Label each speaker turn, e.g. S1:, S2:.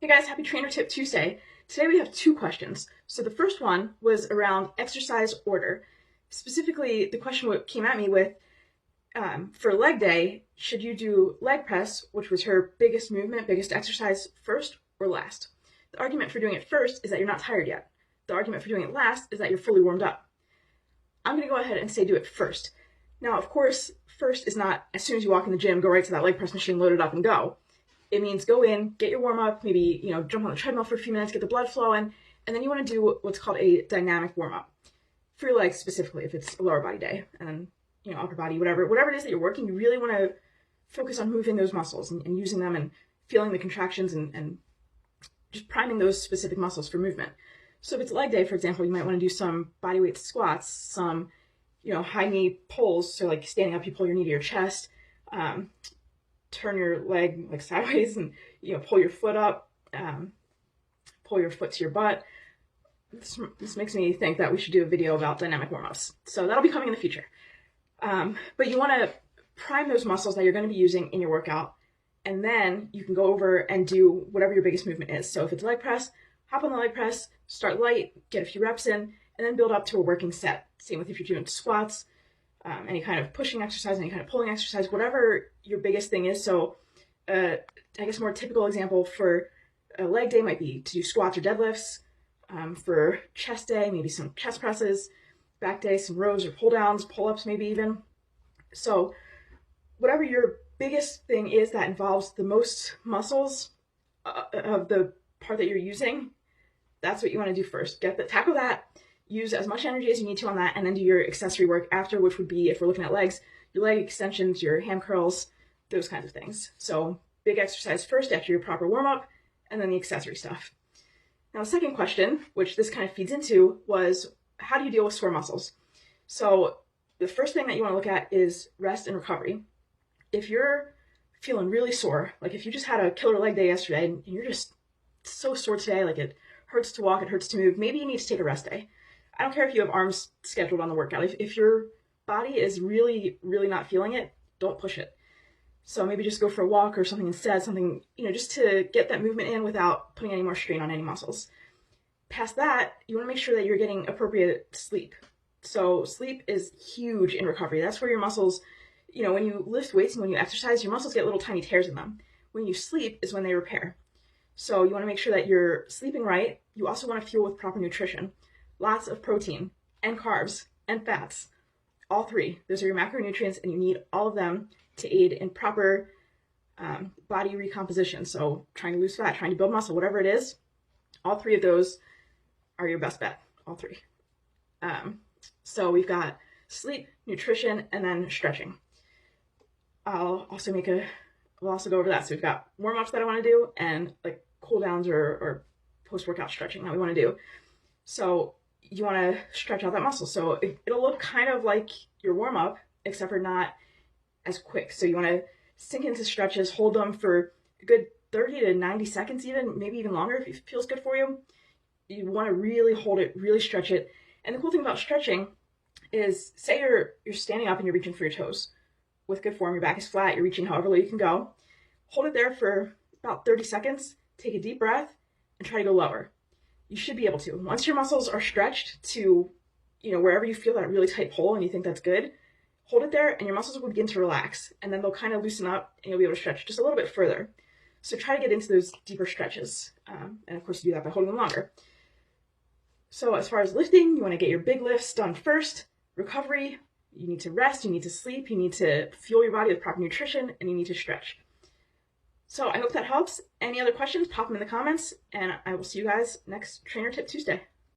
S1: Hey guys, happy Trainer Tip Tuesday. Today we have two questions. So the first one was around exercise order. Specifically, the question came at me with, for leg day, should you do leg press, which was her biggest movement, biggest exercise, first or last? The argument for doing it first is that you're not tired yet. The argument for doing it last is that you're fully warmed up. I'm going to go ahead and say do it first. Now, of course, first is not as soon as you walk in the gym, go right to that leg press machine, load it up, and go. It means go in, get your warm up, maybe jump on the treadmill for a few minutes, get the blood flowing, and then you want to do what's called a dynamic warm up for your legs specifically if it's a lower body day, and then upper body, whatever it is that you're working, you really want to focus on moving those muscles and using them and feeling the contractions and just priming those specific muscles for movement. So if it's leg day, for example, you might want to do some bodyweight squats, some high knee pulls, so like standing up, you pull your knee to your chest. Turn your leg like sideways and pull your foot up, pull your foot to your butt. This makes me think that we should do a video about dynamic warm-ups. So that'll be coming in the future. But you want to prime those muscles that you're going to be using in your workout, and then you can go over and do whatever your biggest movement is. So if it's leg press, hop on the leg press, start light, get a few reps in, and then build up to a working set. Same with if you're doing squats, any kind of pushing exercise, any kind of pulling exercise, whatever your biggest thing is. So I guess a more typical example for a leg day might be to do squats or deadlifts. For chest day, maybe some chest presses. Back day, some rows or pull downs, pull-ups maybe even. So whatever your biggest thing is that involves the most muscles of the part that you're using, that's what you want to do first. Tackle that. Use as much energy as you need to on that, and then do your accessory work after, which would be, if we're looking at legs, your leg extensions, your ham curls, those kinds of things. So big exercise first after your proper warm-up, and then the accessory stuff. Now, the second question, which this kind of feeds into, was how do you deal with sore muscles? So the first thing that you want to look at is rest and recovery. If you're feeling really sore, like if you just had a killer leg day yesterday and you're just so sore today, like it hurts to walk, it hurts to move, maybe you need to take a rest day. I don't care if you have arms scheduled on the workout. If your body is really, really not feeling it, don't push it. So maybe just go for a walk or something instead, something, just to get that movement in without putting any more strain on any muscles. Past that, you want to make sure that you're getting appropriate sleep. So sleep is huge in recovery. That's where your muscles, when you lift weights and when you exercise, your muscles get little tiny tears in them. When you sleep is when they repair. So you want to make sure that you're sleeping right. You also want to fuel with proper nutrition. Lots of protein and carbs and fats, all three. Those are your macronutrients, and you need all of them to aid in proper body recomposition. So trying to lose fat, trying to build muscle, whatever it is, all three of those are your best bet, all three. So we've got sleep, nutrition, and then stretching. We'll also go over that. So we've got warm-ups that I want to do and like cool downs or post-workout stretching that we want to do. So you want to stretch out that muscle. So it'll look kind of like your warm-up, except for not as quick. So you want to sink into stretches, hold them for a good 30 to 90 seconds even, maybe even longer if it feels good for you. You want to really hold it, really stretch it. And the cool thing about stretching is, say you're standing up and you're reaching for your toes. With good form, your back is flat, you're reaching however low you can go. Hold it there for about 30 seconds, take a deep breath, and try to go lower. You should be able to. Once your muscles are stretched to, wherever you feel that really tight pull and you think that's good, hold it there and your muscles will begin to relax, and then they'll kind of loosen up and you'll be able to stretch just a little bit further. So try to get into those deeper stretches. And of course you do that by holding them longer. So as far as lifting, you want to get your big lifts done first. Recovery, you need to rest, you need to sleep, you need to fuel your body with proper nutrition, and you need to stretch. So I hope that helps. Any other questions, pop them in the comments, and I will see you guys next Trainer Tip Tuesday.